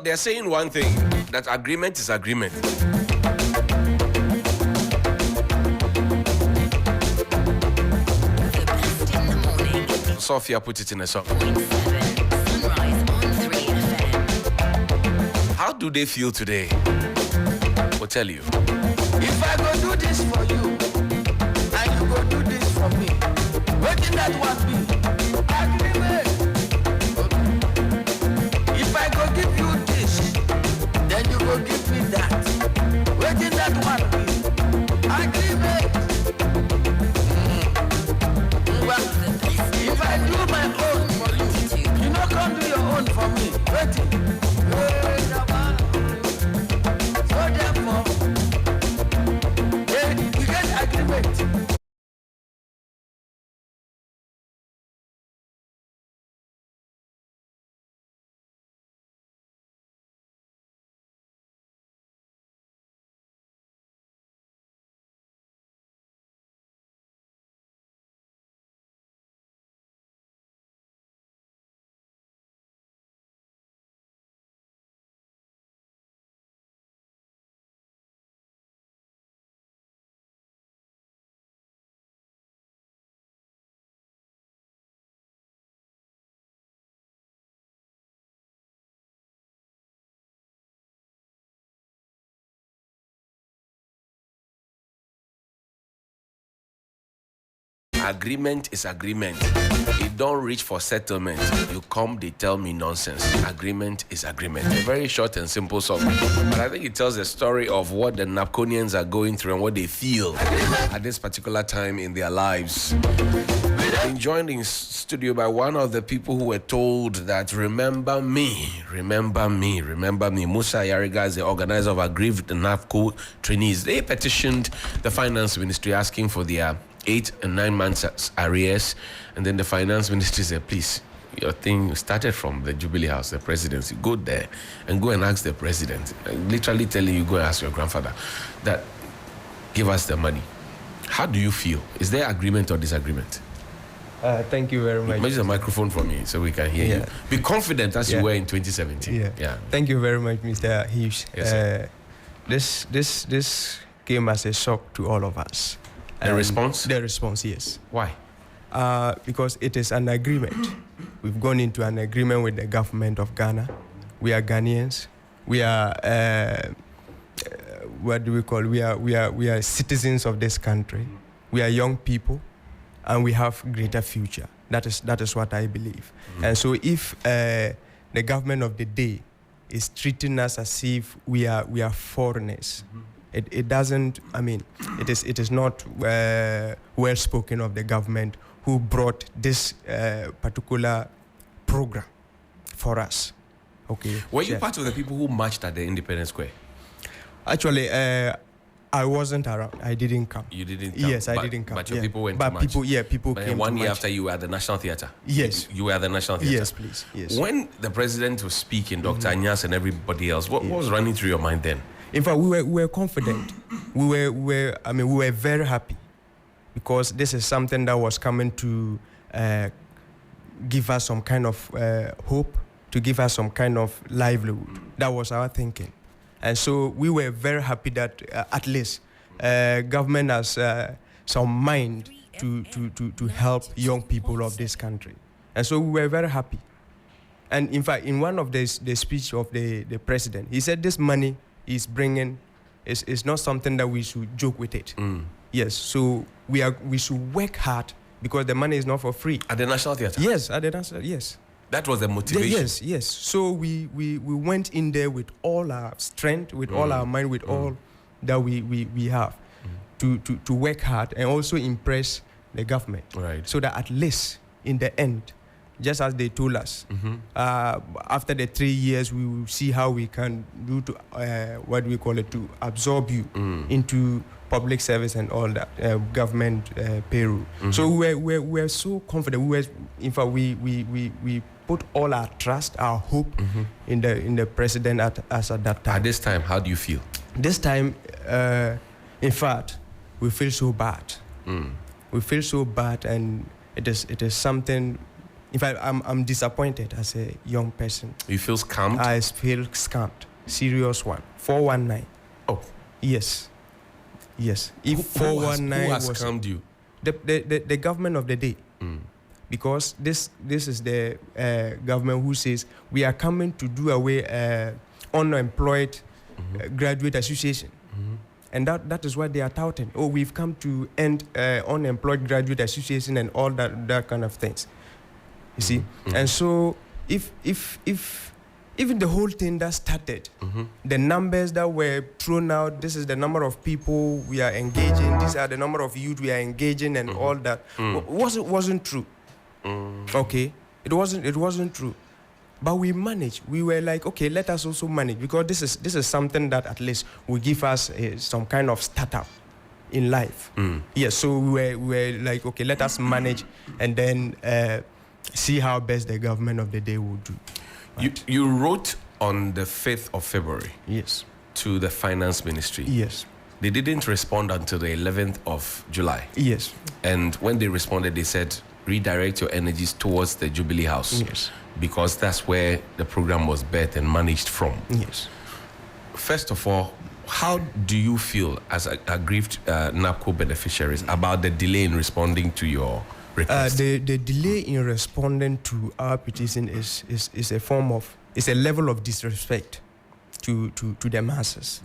Well, they're saying one thing, that agreement is agreement. Sophia put it in a song. How do they feel today? We'll tell you. If I go do this for you, and you go do this for me, what did that one be? Agreement. If I go give you this, then you go give me that. What did that one be? Agreement. Well, if I do my own for you, you not come do your own for me. Wait. So therefore, we get agreement. Agreement is agreement. It don't reach for settlement. You come, they tell me nonsense. Agreement is agreement. A very short and simple song. But I think it tells the story of what the NABCOians are going through and what they feel at this particular time in their lives. Being joined in studio by one of the people who were told that remember me. Musa Yariga is the organizer of aggrieved NABCO trainees. They petitioned the finance ministry asking for their 8 and 9 months arrears, and then the finance ministry said, please, your thing started from the Jubilee House, the presidency. Go there and go and ask the president. Literally telling you, go and ask your grandfather that give us the money. How do you feel? Is there agreement or disagreement? Thank you very much. Use the microphone for me so we can hear you. Be confident as you were in 2017. Yeah. Thank you very much, Mr. Hughes. Yes, This came as a shock to all of us. The response? The response, yes. Why? Because it is an agreement. We've gone into an agreement with the government of Ghana. We are Ghanaians. We are what do we call? We are citizens of this country. We are young people, and we have greater future. That is what I believe. Mm-hmm. And so, if the government of the day is treating us as if we are foreigners. Mm-hmm. It doesn't, I mean, it is not well spoken of the government who brought this particular program for us. Okay. Were you part of the people who marched at the Independence Square? Actually, I wasn't around. I didn't come. You didn't come? Yes, I didn't come. But your people went to march? People came one year march. after you were at the National Theatre? Yes. You were at the National Theatre? Yes, please. Yes. When the president was speaking, Dr. Anyas and everybody else, what was running through your mind then? In fact, we were confident. we were very happy because this is something that was coming to give us some kind of hope, to give us some kind of livelihood. That was our thinking. And so we were very happy that at least government has some mind to help young people of this country. And so we were very happy. And in fact, in one of the speech of the president, he said this money is bringing is not something that we should joke with it. Mm. Yes, so we should work hard because the money is not for free. At the National Theatre? Yes, at the National. Yes. That was the motivation. Yes. So we went in there with all our strength, with all our mind, with all that we have to work hard and also impress the government. Right. So that at least in the end, just as they told us, after the 3 years, we will see how we can do to to absorb you into public service and all that government payroll. So we were so confident. In fact, we put all our trust, our hope in the president at that time. At this time, how do you feel? This time, in fact, we feel so bad. We feel so bad, and it is something In fact, I'm disappointed as a young person. You feel scammed? I feel scammed. Serious one. 419. Oh. Yes. If Who has 419 was scammed you? the government of the day. Because this is the government who says we are coming to do away unemployed graduate association. And that is what they are touting. Oh, we've come to end unemployed graduate association and all that kind of things. You see? And so if even the whole thing that started, the numbers that were thrown out, this is the number of people we are engaging, these are the number of youth we are engaging and all that, wasn't true. Okay? It wasn't true. But we managed. We were like, okay, let us also manage, because this is something that at least will give us some kind of startup in life. Yes, so we were like, okay, let us manage and then see how best the government of the day will do. Right. You wrote on the 5th of February. Yes. To the finance ministry. Yes. They didn't respond until the 11th of July. Yes. And when they responded, they said, redirect your energies towards the Jubilee House. Yes. Because that's where the program was birthed and managed from. Yes. First of all, how do you feel as aggrieved NABCO beneficiaries about the delay in responding to your request? The delay in responding to our petition is a level of disrespect to the masses.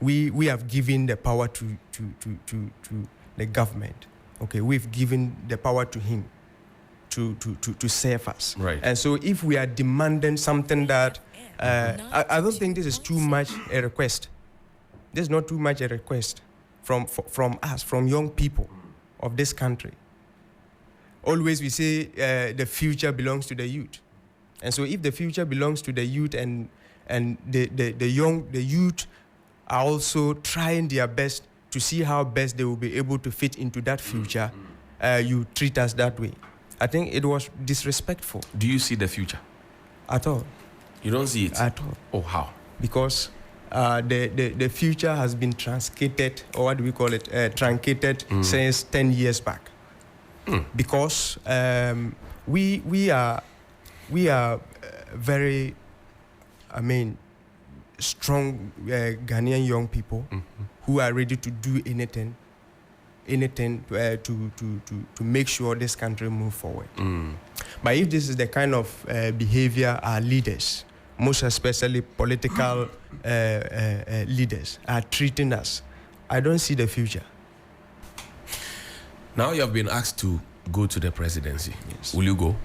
We have given the power to the government. Okay, we've given the power to him to save us. Right. And so if we are demanding something that I don't think this is too much a request. This is not too much a request from us, from young people of this country. Always we say the future belongs to the youth. And so if the future belongs to the youth and the youth are also trying their best to see how best they will be able to fit into that future, you treat us that way. I think it was disrespectful. Do you see the future? At all. You don't see it? At all. Oh, how? Because the future has been truncated, or what do we call it? Truncated since 10 years back. Because we are very, strong Ghanaian young people who are ready to do anything to make sure this country move forward. But if this is the kind of behavior our leaders, most especially political leaders, are treating us, I don't see the future. Now you have been asked to go to the presidency. Yes. Will you go?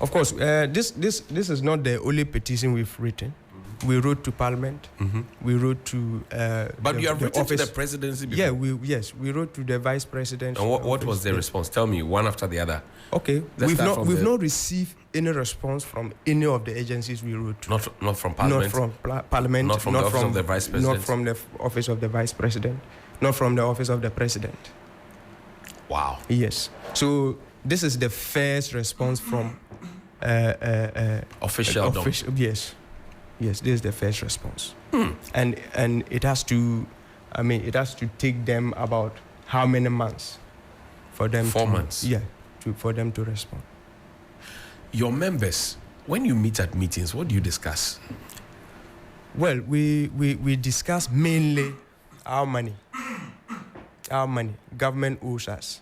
Of course, this is not the only petition we've written. We wrote to Parliament. We wrote to. But you have written to the presidency before. Yeah, we wrote to the vice president. And what was the response? Tell me, one after the other. Okay, we've not received any response from any of the agencies we wrote to. Not from Parliament. Not from Parliament. Not from the office of the vice president. Not from the office of the vice president. Not from the office of the president. Wow. Yes. So this is the first response from official. Yes, this is the first response. And it has to, it has to take them about how many months for them? 4 months. Yeah, for them to respond. Your members, when you meet at meetings, what do you discuss? Well, we discuss mainly our money. Our money. Government owes us.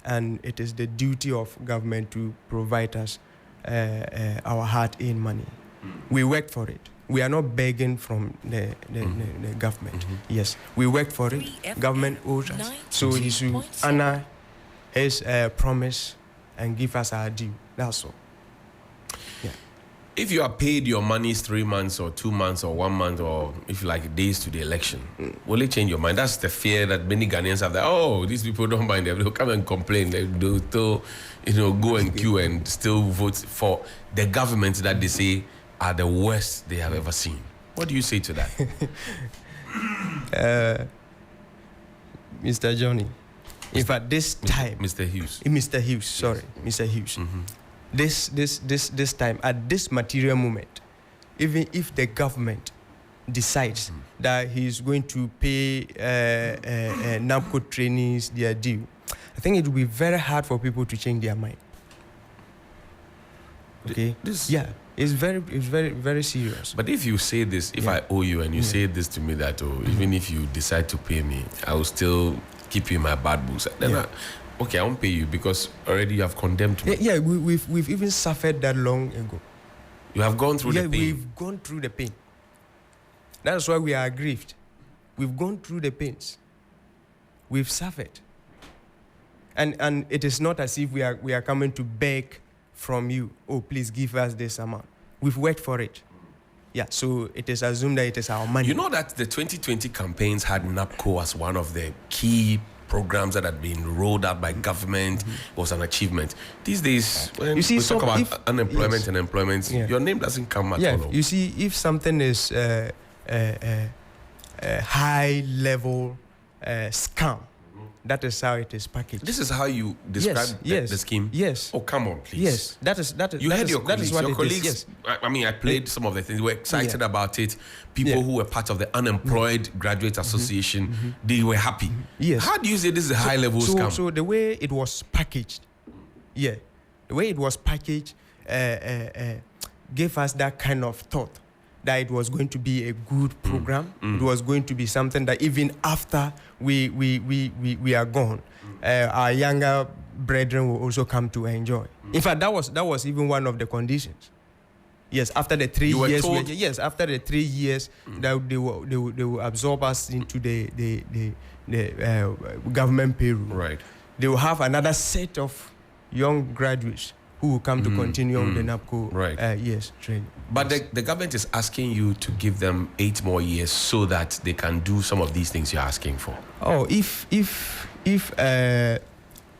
And it is the duty of government to provide us our hard-earned money. We work for it. We are not begging from the government. Yes, we work for it. Government owes us. So he should honor his promise and give us our due. That's all. Yeah. If you are paid your monies 3 months or 2 months or 1 month, or if you like days to the election, will it change your mind? That's the fear that many Ghanaians have, that, oh, these people don't mind them. They'll come and complain. They'll still, go and queue and still vote for the government that they say are the worst they have ever seen. What do you say to that? Mr. Johnny, in fact, this time... Mr. Hughes. Mr. Hughes, sorry. Yes. Mr. Hughes. This time, at this material moment, even if the government decides that he's going to pay NABCO trainees their due, I think it will be very hard for people to change their mind. Okay. This. Yeah. It's very serious. But if you say this, if I owe you and you say this to me that, even if you decide to pay me, I will still keep you in my bad books. Then I won't pay you because already you have condemned me. Yeah, we've even suffered that long ago. You have gone through the pain. We've gone through the pain. That's why we are aggrieved. We've gone through the pains. We've suffered. And it is not as if we are coming to beg from you, oh, please give us this amount. We've worked for it. Yeah, so it is assumed that it is our money. You know that the 2020 campaigns had NABCO as one of the key programs that had been rolled out by government. It was an achievement. These days, when we talk about unemployment and employment, your name doesn't come at all. You see, if something is a high-level scam, that is how it is packaged. This is how you describe the scheme? Yes. Oh, come on, please. Yes. That is. You that had is, your that colleagues. is what Your colleagues. Yes. I mean, I played some of the things. They were excited about it. People who were part of the Unemployed Graduate Association, they were happy. Yes. How do you say this is a high-level scam? So the way it was packaged, the way it was packaged gave us that kind of thought that it was going to be a good program. It was going to be something that even after we are gone, our younger brethren will also come to enjoy. In fact, that was even one of the conditions. Yes, after the 3 years. After the 3 years, that they will absorb us into the government payroll. Right. They will have another set of young graduates who will come to continue the NABCO training. But the government is asking you to give them 8 more years so that they can do some of these things you're asking for. Oh, if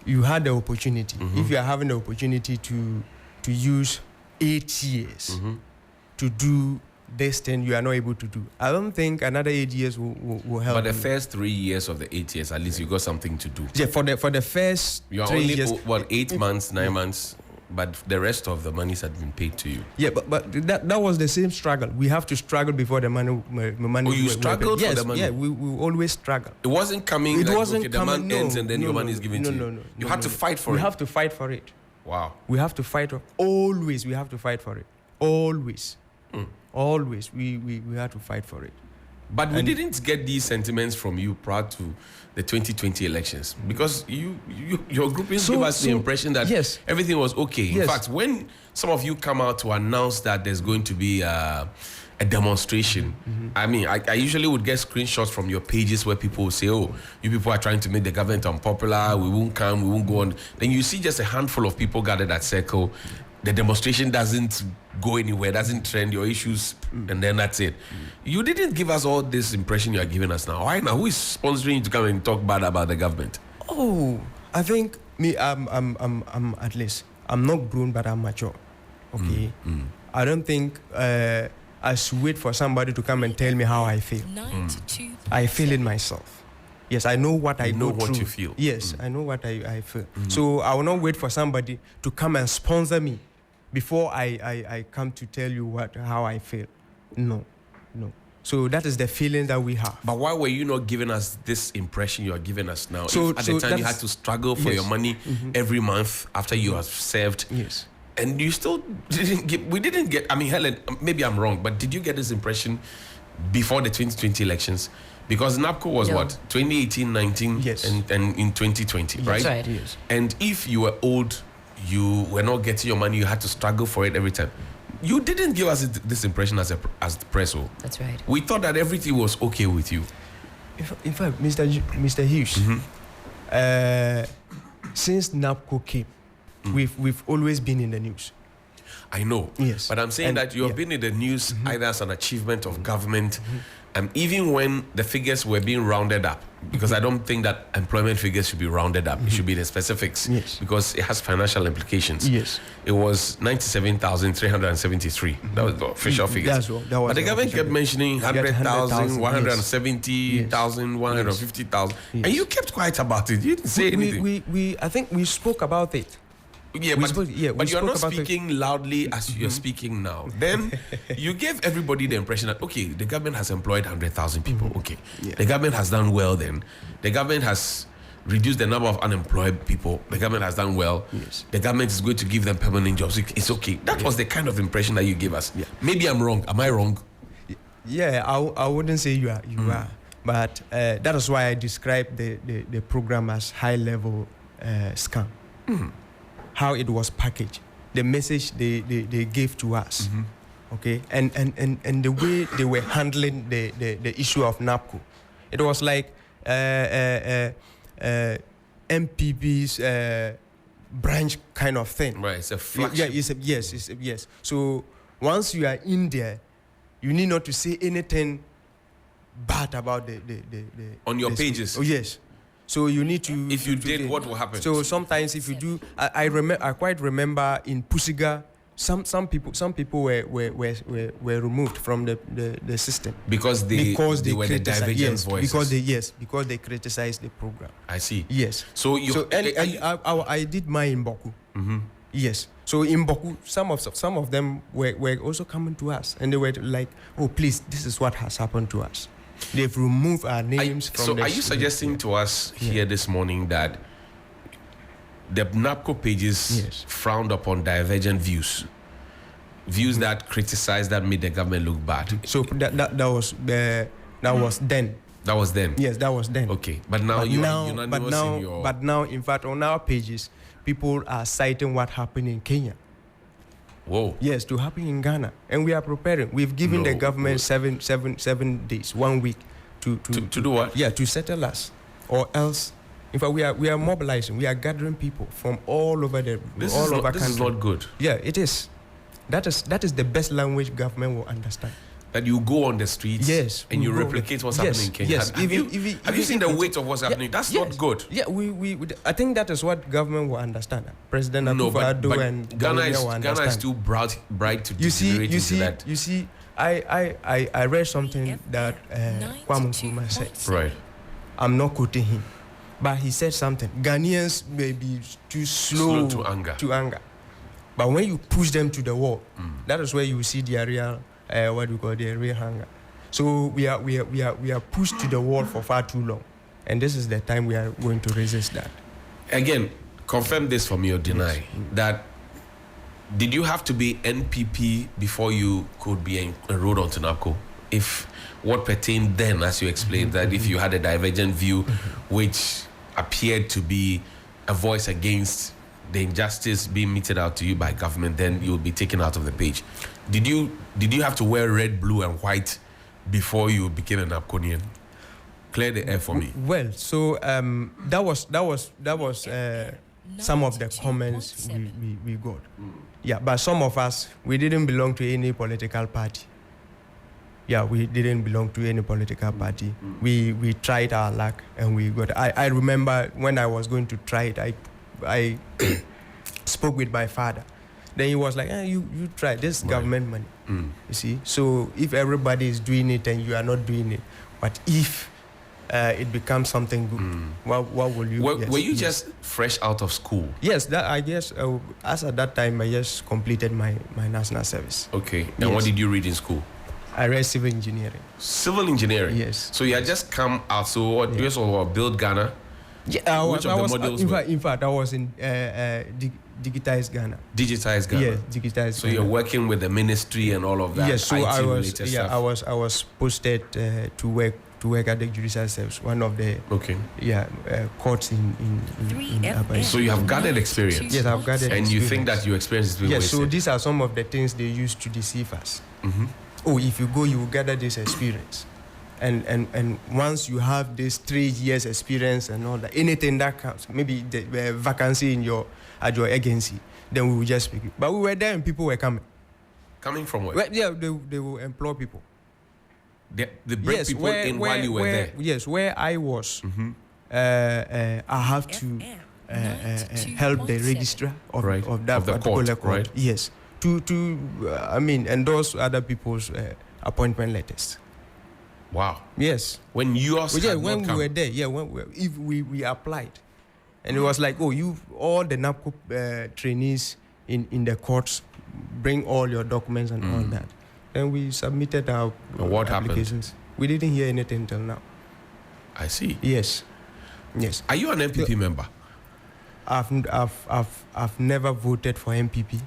you had the opportunity, if you are having the opportunity to use 8 years to do this thing you are not able to do, I don't think another 8 years will help. But the first 3 years of the 8 years, at least you got something to do. Yeah, for the first you are 3 only years, 8 months, 9 months, but the rest of the monies had been paid to you. Yeah, but that was the same struggle. We have to struggle before the money. Oh, you struggled for the money? Yeah, we always struggle. It wasn't coming. It like, wasn't okay, the coming. month No, ends and then no, your no, money is given to you. No. You had to fight for it. We have to fight for it. Wow. We have to fight. Always, we have to fight for it. Always. Always, we had to fight for it. But we didn't get these sentiments from you prior to the 2020 elections because your groupings give us the impression that everything was okay. In fact, when some of you come out to announce that there's going to be a demonstration, I mean, I usually would get screenshots from your pages where people will say, oh, you people are trying to make the government unpopular, we won't come, we won't go on. Then you see just a handful of people gathered at Circle. The demonstration doesn't go anywhere, doesn't trend your issues, and then that's it. You didn't give us all this impression you are giving us now. Why now? Who is sponsoring you to come and talk bad about the government? Oh, I think I'm at least I'm not grown, but I'm mature. Okay, I don't think I should wait for somebody to come and tell me how I feel. I feel it myself. Yes, I know what I know go what through. you feel. Yes, I know what I feel. So I will not wait for somebody to come and sponsor me before I come to tell you how I feel. No. So that is the feeling that we have. But why were you not giving us this impression you are giving us now? So, if at the time you had to struggle for your money every month after you have served. Yes. And you still didn't get, I mean, Helen, maybe I'm wrong, but did you get this impression before the 2020 elections? Because NABCO was what? 2018, 19, and in 2020, right? That's right. Yes. And if you were old, you were not getting your money, you had to struggle for it every time. You didn't give us this impression as the press. That's right. We thought that everything was okay with you. In fact, Mr. Hughes, since NABCO came, we've always been in the news. I know. Yes. But I'm saying that you have been in the news either as an achievement of government, even when the figures were being rounded up, because I don't think that employment figures should be rounded up. It should be the specifics, because it has financial implications. Yes. It was 97,373. That was the official figures. But the government kept mentioning 100,000, 170,000, 150,000. And you kept quiet about it. You didn't say anything. I think we spoke about it. Yeah, but you're not speaking loudly as you're speaking now. Then you gave everybody the impression that, okay, the government has employed 100,000 people. Okay. The government has done well then. The government has reduce the number of unemployed people. The government has done well. Yes. The government is going to give them permanent jobs. It's okay. That was the kind of impression that you gave us. Yeah. Maybe I'm wrong. Am I wrong? Yeah, I wouldn't say you are, but that is why I described the program as high-level scam. How it was packaged, the message they gave to us, okay, and the way they were handling the issue of NABCO. It was like MPP's branch kind of thing. Right, it's a flagship. Yeah, yes. So once you are in there, you need not to say anything bad about the on your the pages. Oh yes. So you need to. If you did, what will happen? So sometimes if you do, I quite remember in Pusiga, some people were removed from the system because they were the divergent voices. Because they criticized the program. I see. Yes. So I did mine in Boku. Yes. So in Boku, some of them were also coming to us, and they were like, "Oh, please, this is what has happened to us." They've removed our names from. So are you suggesting to us here this morning that the NABCO pages frowned upon divergent views that criticized, that made the government look bad? So that was then. That was then. Yes, that was then. Okay, but now but now, in fact, on our pages, people are citing what happened in Kenya. Whoa. Yes, to happen in Ghana, and we are preparing. We've given the government 7 days, 1 week to do what? Yeah, to settle us, or else. In fact, we are mobilizing. We are gathering people from all over the country. This is not good. Yeah, it is. That is the best language government will understand. That you go on the streets, yes, and you replicate what's happening in Kenya. Yes, have you seen the weight of what's happening? That's not good. Yeah, we I think that is what government will understand. President Akufo-Addo and Ghana is too bright to degenerate into that. You see, I read something that Kwame Nkrumah said. Right. I'm not quoting him, but he said something. Ghanaians may be too slow to anger. But when you push them to the wall, that is where you see their real the real hunger. So we are pushed to the wall for far too long, and this is the time we are going to resist that. Again, confirm this for me or deny that. Did you have to be NPP before you could be enrolled onto NABCO? If what pertained then, as you explained, that if you had a divergent view which appeared to be a voice against the injustice being meted out to you by government, then you would be taken out of the page. Did you have to wear red, blue, and white before you became an NABCOnian? Clear the air for me. Well, so that was some of the comments we got. Yeah, but some of us, we didn't belong to any political party. Yeah, we didn't belong to any political party. We tried our luck and we got. I remember when I was going to try it, I spoke with my father. Then he was like, you try this government money. You see, so if everybody is doing it and you are not doing it, but if it becomes something good, what will you? Were you just fresh out of school? Yes, that I guess. As at that time, I just completed my national service. Okay, and what did you read in school? I read civil engineering. Civil engineering. Yes. So you had just come out. So what? You just build Ghana. Yeah, Which of the models? In fact, I was in digitized Ghana. Digitized Ghana. Yes, digitized. So you're working with the ministry and all of that. Yes. So IT I was posted to work at the judicial service, one of the courts in Abai. So you have gathered experience. Yes, I've gathered experience. And you think that your experience is being wasted? So these are some of the things they use to deceive us. Oh, if you go, you will gather this experience. And once you have this 3 years experience and all that, anything that comes, maybe the vacancy at your agency, then we will just speak it. But we were there and people were coming. Coming from where? Well, yeah, they will employ people. They bring people in while you were there? Yes, where I was, I have to help the registrar of that particular court. Right? Yes, to endorse other people's appointment letters. Well, yes. When you are when we were there, if we applied, and it was like, all the NABCO trainees in the courts, bring all your documents and all that. Then we submitted our applications. Happened? We didn't hear anything till now. I see. Yes. Yes. Are you an MPP member? I've never voted for MPP.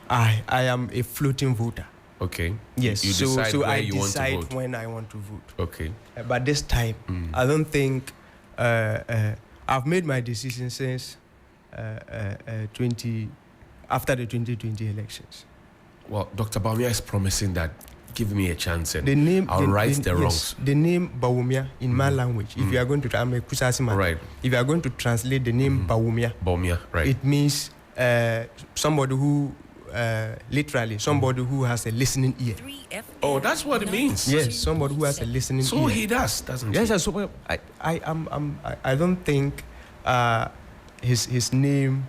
I am a floating voter. Okay. Yes. You decide so where I you want to decide vote. when I want to vote. Okay. But this time, I don't think I've made my decision since after the 2020 elections. Well, Dr. Bawumia is promising that give me a chance and The name, I'll right the yes, wrongs. the name Bawumia in my language, if you are going to, I'm a Kusasi man. Right. If you are going to translate the name Bawumia, Bawumia, right. it means somebody who, literally, somebody who has a listening ear. Oh, that's what it means. Yes, somebody who has a listening ear. So he does, doesn't he? Yes, so I don't think his name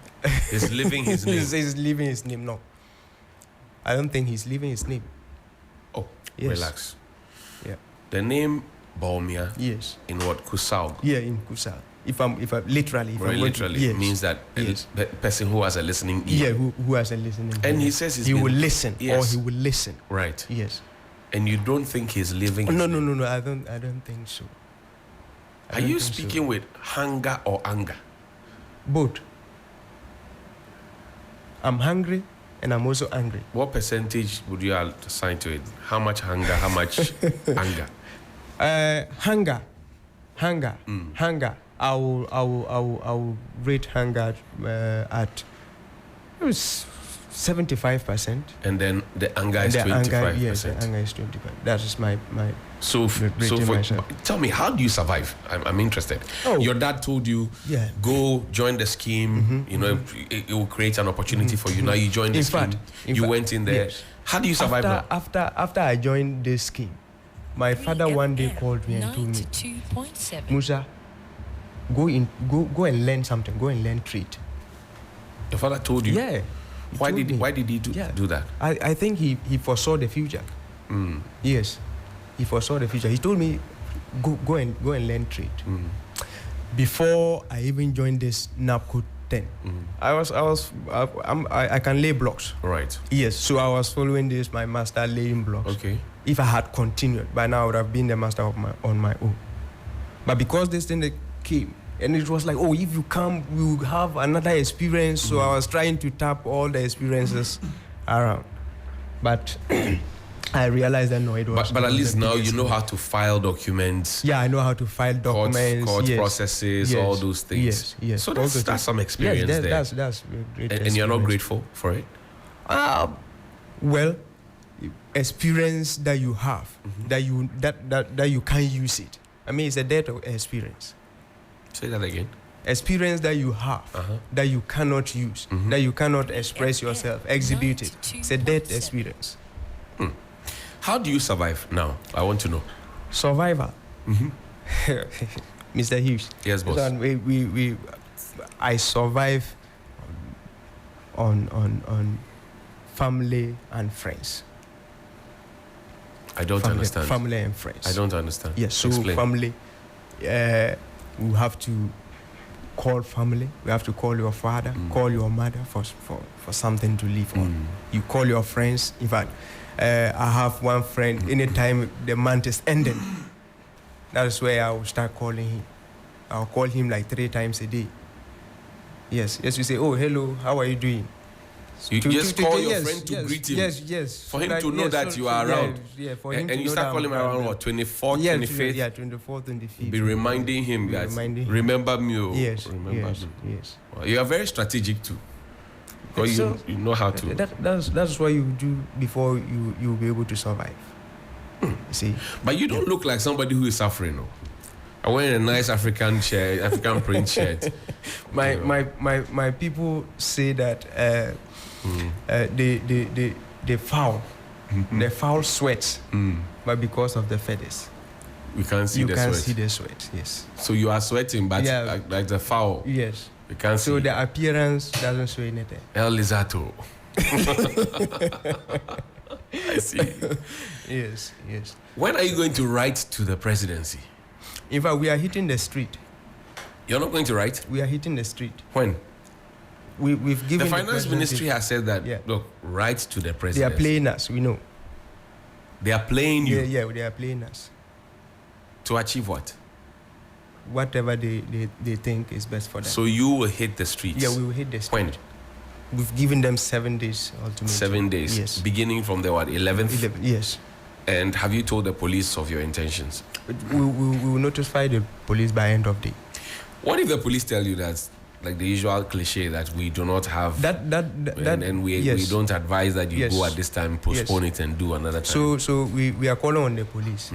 He's living his name. he's leaving his name. No, I don't think he's leaving his name. Oh, Yes. relax. Yeah. The name Bawumia Yes. in what Kusau Yeah, in Kusal. If I literally, if very I'm going to- literally yes. means that Yes. the person who has a listening Yeah, ear. who has a listening ear. And he says he's he been- will listen, or Yes. he will listen. Right. Yes. And you don't think he's living his No. name. I don't think so. I Are don't you think so. speaking with hunger or anger? Both. I'm hungry and I'm also angry. What percentage would you assign to it? How much hunger, how much anger? Hunger. I will rate hunger at 75%. And then the anger is And the 25%. anger, yes, the anger is 25. That is my So, rating myself. tell me, how do you survive? I'm interested. Oh. Your dad told you, Yeah. go join the scheme. You know, it will create an opportunity for you. Now you joined the In scheme. fact, You went in there. yes. How do you survive now? After I joined this scheme, my father one day called me and told me, 92.7. Musa, go and learn something. Go and learn trade. Your father told you. Yeah. he Why told did me. Why did he Yeah. do that? I think he foresaw the future. Yes, he foresaw the future. He told me, go and learn trade. Before I even joined this NABCO 10, I can lay blocks. Right. Yes, so I was following this, my master laying blocks. Okay. If I had continued, by now I would have been the master on my own. But because this thing that came, and it was like, oh, if you come, we will have another experience. So I was trying to tap all the experiences around. But I realized that no, it was. But at not least the now biggest you know thing. how to file documents. Yeah, I know how to file documents. Court yes. processes, Yes. all those things. Yes. So All those that's things. some experience yes, there. That's a great And you're not experience. grateful for it? Well, experience that you have, that you can't use it. I mean, it's a debt of experience. Say that again. Experience that you have, that you cannot use, that you cannot express yourself, exhibute it. It's a debt experience. How do you survive now? I want to know. Survivor. Mr. Hughes. Yes, boss. I survive on family and friends. I don't understand. Family and friends. I don't understand. Yes, so Explain. family, we have to call family. We have to call your father, call your mother for something to live on. You call your friends. In fact, I have one friend, anytime the month is ending, that is where I will start calling him. I'll call him like 3 times a day. Yes, you say, oh, hello, how are you doing? You just call your yes, friend to yes, greet him. yes. For him Like, to know yes, that so- you are yeah, around. Yeah, for him And to you know start that calling him I'm around what, 24th, Yeah, 25th? Yeah, 24th, 25th. Be reminding him that, Reminding him. remember me. Oh, Yes, remember yes, me. yes. Well, you are very strategic too. Because So, you know how to. That's what you do before you'll be able to survive. See? But you don't look like somebody who is suffering. No? I wear a nice African shirt, African print shirt. My people say that the fowl sweats, but because of the feathers, We can't see you the can't sweat. see the sweat. Yes. So you are sweating, but Yeah. like the fowl. Yes. You can't So see. the appearance doesn't show anything. El Lizato. I see. Yes. When are you going to write to the presidency? In fact, we are hitting the street. You're not going to write? We are hitting the street. When? We've given The finance presidency- ministry has said that, Yeah. look, write to the They are presidency. playing us. We know. They are playing you Yeah, they are playing us. to achieve what? whatever they think is best for them. So you will hit the streets? Yeah, we will hit the street. When? We've given them 7 days ultimately. 7 days? Yes. Beginning from the what, 11th? 11, yes. And have you told the police of your intentions? We will notify the police by end of day. What if the police tell you that, like the usual cliche, that we do not have and we don't advise that you go at this time, postpone it and do another time? So we are calling on the police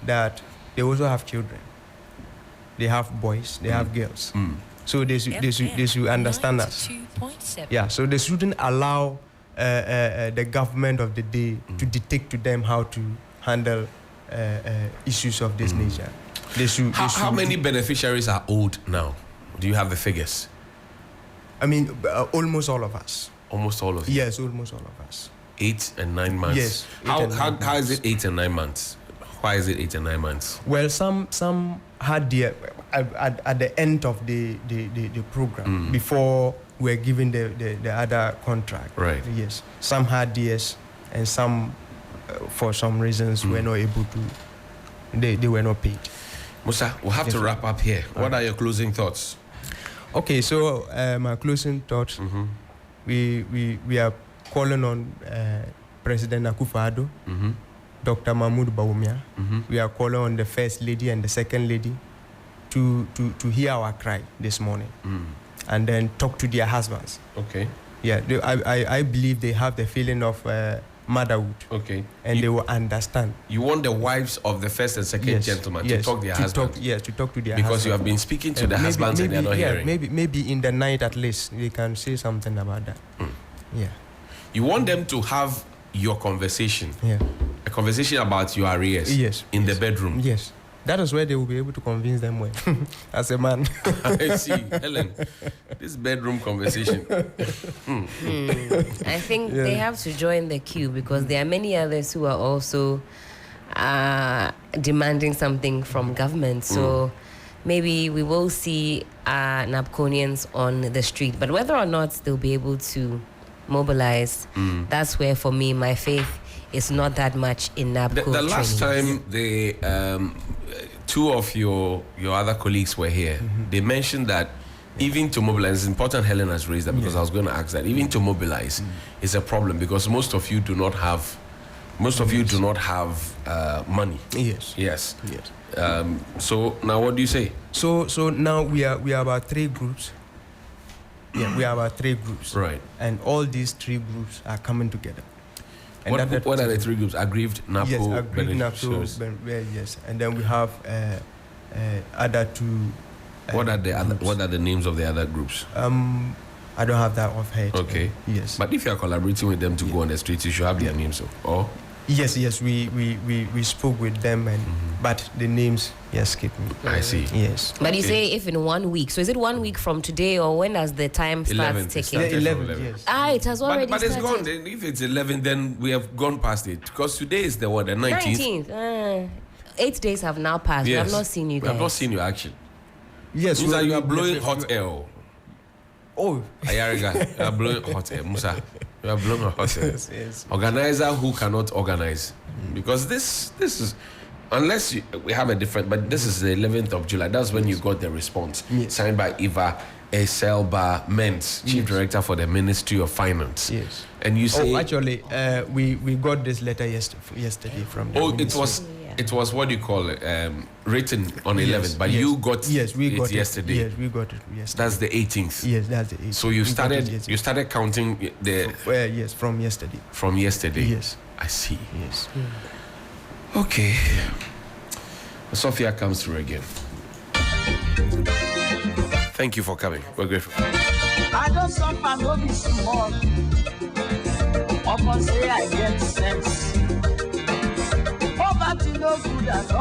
that they also have children. They have boys, they have girls. So they should understand us. Yeah, so they shouldn't allow the government of the day to dictate to them how to handle issues of this nature. How many beneficiaries are owed now? Do you have the figures? I mean, almost all of us. Almost all of you? Yes, almost all of us. 8 and 9 months? Yes. How is it 8 and 9 months? Why is it 8 and 9 months? Well, some had their at the end of the program before we're given the other contract. Right. Yes. Some had theirs, and some, for some reasons, were not able to. They were not paid. Musa, we'll have to wrap up here. What are your closing thoughts? Okay, so my closing thoughts. We are calling on President Akufo-Addo, Dr. Mahmoud Bawumia. We are calling on the First Lady and the Second Lady to hear our cry this morning and then talk to their husbands. Okay. Yeah, I believe they have the feeling of motherhood. Okay. And they will understand. You want the wives of the first and second gentlemen to talk to their husbands? Yes, to talk to their husbands. Because you have been speaking to the husbands and they're not hearing. Maybe in the night at least they can say something about that. Yeah. You want them to have your conversation. Yeah. A conversation about your arrears. Yes. In the bedroom. Yes. That is where they will be able to convince them well. As a man. I see, Helen. This bedroom conversation. I think they have to join the queue because there are many others who are also demanding something from government. So maybe we will see NABCOnians on the street. But whether or not they'll be able to mobilize, that's where, for me, my faith is not that much in NABCO. The last time two of your other colleagues were here, they mentioned that even to mobilize, it's important Helen has raised that because I was going to ask that, even to mobilize is a problem because most of you do not have money. Yes. Yes. So now what do you say? So now we are about 3 groups. Yeah, we are about 3 groups. Right. And all these 3 groups are coming together. And what are the 3 groups? Aggrieved, NABCO, yes, aggrieved, Beneficiaries. Yes. And then we have other 2. What are the names of the other groups? I don't have that off head. Okay. Yes. But if you are collaborating with them to go on the streets, you should have their names. Or yes. We spoke with them, and but the names escaped me. I see. Yes. But you say if in 1 week. So is it 1 week from today, or when does the time start 11th, ticking? 11. Yes. It has already but it's started. gone. Then if it's 11, then we have gone past it. Because today is the 19th. 8 days have now passed. Yes. We have not seen you guys. We have not seen your action. Yes. Musa, you are blowing hot air. Oh. Ayariga, you are blowing hot air. Musa, you are blowing hot air. Yes. Organizer who cannot organize. Because this is, unless we have a different, but this is the 11th of July. That's when you got the response. Yes. Signed by Eva Eselba Mentz, Chief Director for the Ministry of Finance. Yes. And you say... Oh, actually, we got this letter yesterday from the ministry. It was what do you call it? Written on 11th, but you got we got it yesterday. Yes, we got it yesterday. That's the 18th. Yes, that's the 18th. So you started counting the yes, from yesterday. From yesterday. Yes. I see. Yes. Okay. Sophia comes through again. Thank you for coming. We're grateful. I know some no be small. Upon say I get sense. Poverty no good at all.